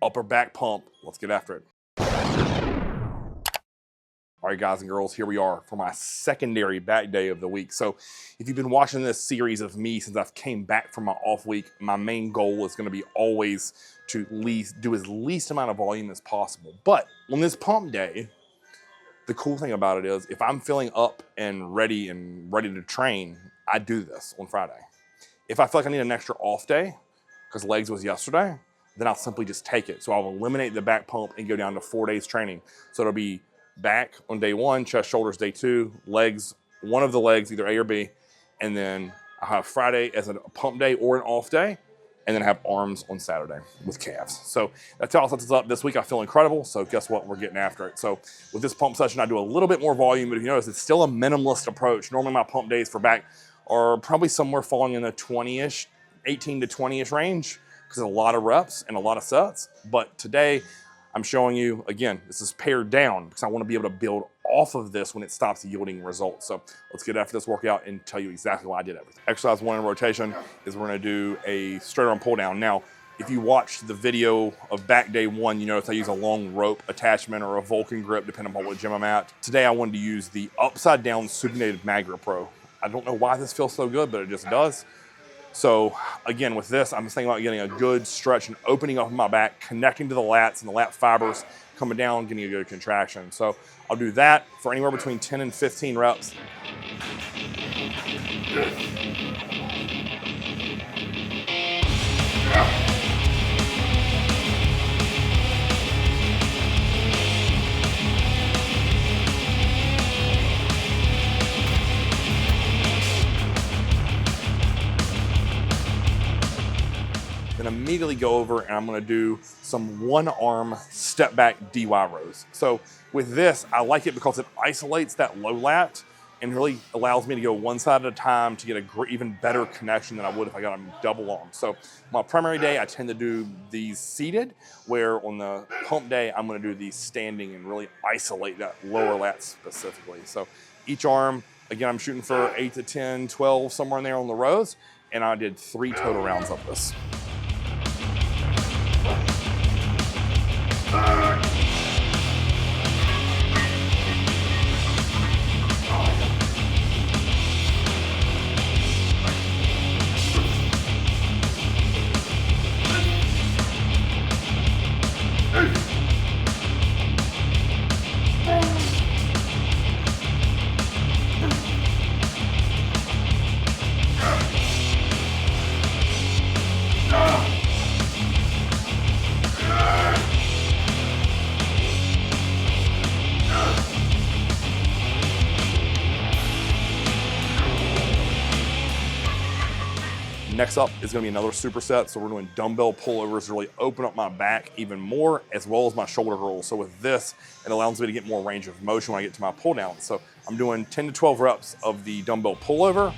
upper back pump. Let's get after it. All right, guys and girls, here we are for my secondary back day of the week. So if you've been watching this series of me since I've came back from my off week, my main goal is going to be always to do as least amount of volume as possible. But on this pump day, the cool thing about it is if I'm feeling up and ready to train, I do this on Friday. If I feel like I need an extra off day, because legs was yesterday, then I'll simply just take it. So I'll eliminate the back pump and go down to 4 days training. So it'll be back on day 1, chest, shoulders day 2, legs, one of the legs, either A or B, and then I'll have Friday as a pump day or an off day, and then I have arms on Saturday with calves. So that's how it sets us up. This week I feel incredible, so guess what? We're getting after it. So with this pump session, I do a little bit more volume, but if you notice, it's still a minimalist approach. Normally my pump days for back are probably somewhere falling in the 20-ish, 18 to 20-ish range, because a lot of reps and a lot of sets. But today, I'm showing you, again, this is pared down because I want to be able to build off of this when it stops yielding results. So let's get after this workout and tell you exactly why I did everything. Exercise 1 in rotation is we're going to do a straight arm pull down. Now, if you watched the video of back day 1, you notice I use a long rope attachment or a Vulcan grip, depending on what gym I'm at. Today, I wanted to use the upside down supinated Magra Pro. I don't know why this feels so good, but it just does. So again, with this, I'm just thinking about getting a good stretch and opening up my back, connecting to the lats and the lat fibers, coming down, getting a good contraction. So I'll do that for anywhere between 10 and 15 reps. Then immediately go over and I'm gonna do some one arm step back DY rows. So with this, I like it because it isolates that low lat and really allows me to go one side at a time to get a even better connection than I would if I got them double arm. So my primary day, I tend to do these seated, where on the pump day, I'm gonna do these standing and really isolate that lower lat specifically. So each arm, again, I'm shooting for 8 to 10, 12, somewhere in there on the rows, and I did 3 total rounds of this. Next up is gonna be another superset. So we're doing dumbbell pullovers to really open up my back even more, as well as my shoulder rolls. So with this, it allows me to get more range of motion when I get to my pull down. So I'm doing 10 to 12 reps of the dumbbell pullover.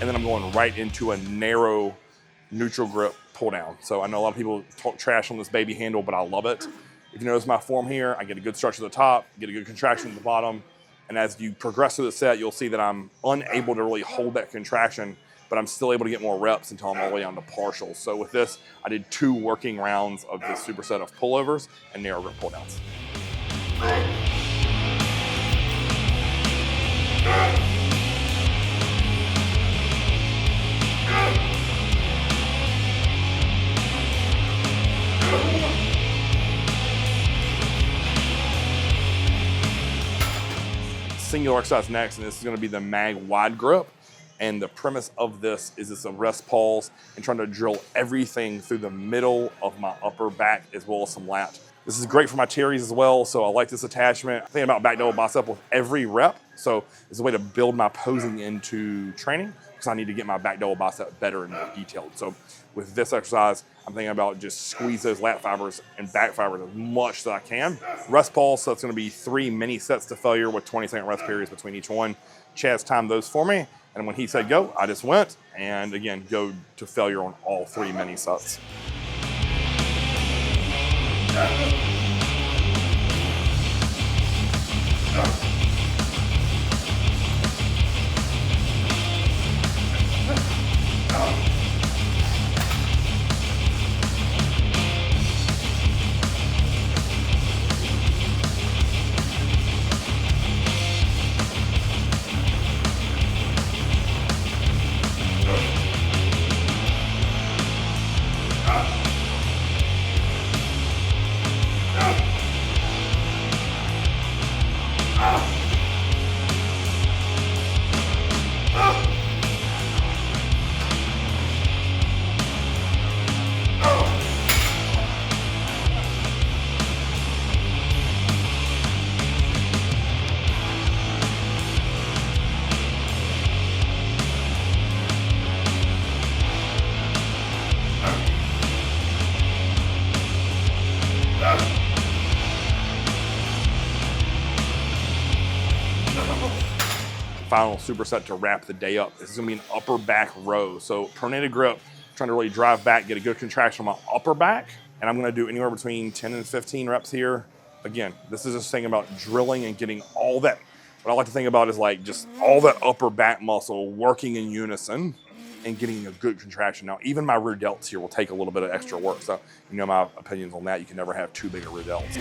And then I'm going right into a narrow neutral grip pull down. So I know a lot of people talk trash on this baby handle, but I love it. If you notice my form here, I get a good stretch at the top, get a good contraction at the bottom. And as you progress through the set, you'll see that I'm unable to really hold that contraction, but I'm still able to get more reps until I'm all the way down to partials. So with this, I did 2 working rounds of this superset of pullovers and narrow grip pull downs. Singular exercise next, and this is going to be the mag wide grip. And the premise of this is it's a rest pause and trying to drill everything through the middle of my upper back as well as some lat. This is great for my teres as well, so I like this attachment. I think about back double bicep with every rep, so it's a way to build my posing into training because I need to get my back double bicep better and more detailed. So with this exercise, I'm thinking about just squeeze those lat fibers and back fibers as much as I can. Rest pause, so it's gonna be 3 mini sets to failure with 20-second rest periods between each one. Chaz timed those for me, and when he said go, I just went, and again, go to failure on all 3 mini sets. Final superset to wrap the day up. This is gonna be an upper back row. So pronated grip, trying to really drive back, get a good contraction on my upper back. And I'm gonna do anywhere between 10 and 15 reps here. Again, this is just thinking about drilling and getting all that. What I like to think about is like just all that upper back muscle working in unison and getting a good contraction. Now, even my rear delts here will take a little bit of extra work. So you know my opinions on that. You can never have too big of rear delts.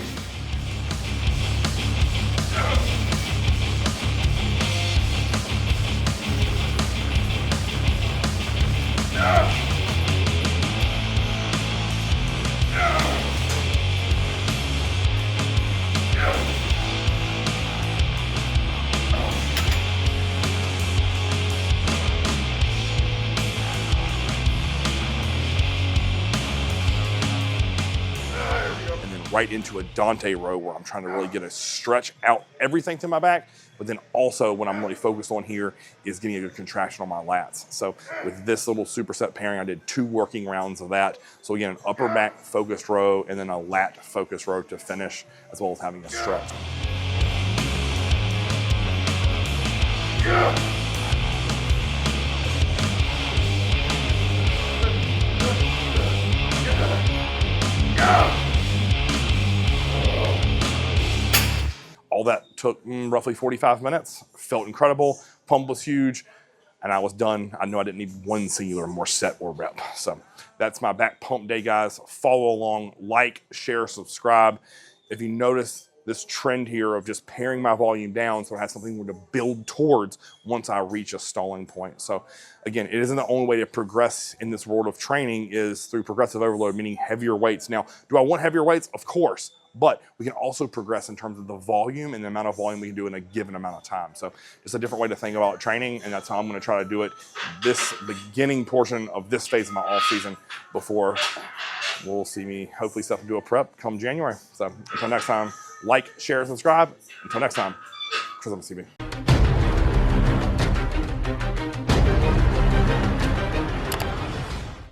Right into a Dante row where I'm trying to really get a stretch out everything to my back, but then also what I'm really focused on here is getting a good contraction on my lats. So with this little superset pairing, I did 2 working rounds of that. So again, an upper back focused row and then a lat focused row to finish, as well as having a stretch. All that took roughly 45 minutes. Felt incredible. Pump was huge, and I was done. I knew I didn't need one singular more set or rep. So that's my back pump day, guys. Follow along, like, share, subscribe. If you notice this trend here of just paring my volume down so I have something to build towards once I reach a stalling point. So again, it isn't the only way to progress in this world of training is through progressive overload, meaning heavier weights. Now, do I want heavier weights? Of course. But we can also progress in terms of the volume and the amount of volume we can do in a given amount of time. So it's a different way to think about training, and that's how I'm going to try to do it this beginning portion of this phase of my off season before we'll see me hopefully step into a prep come January. So until next time, like, share, subscribe. Until next time, Chris on the CB.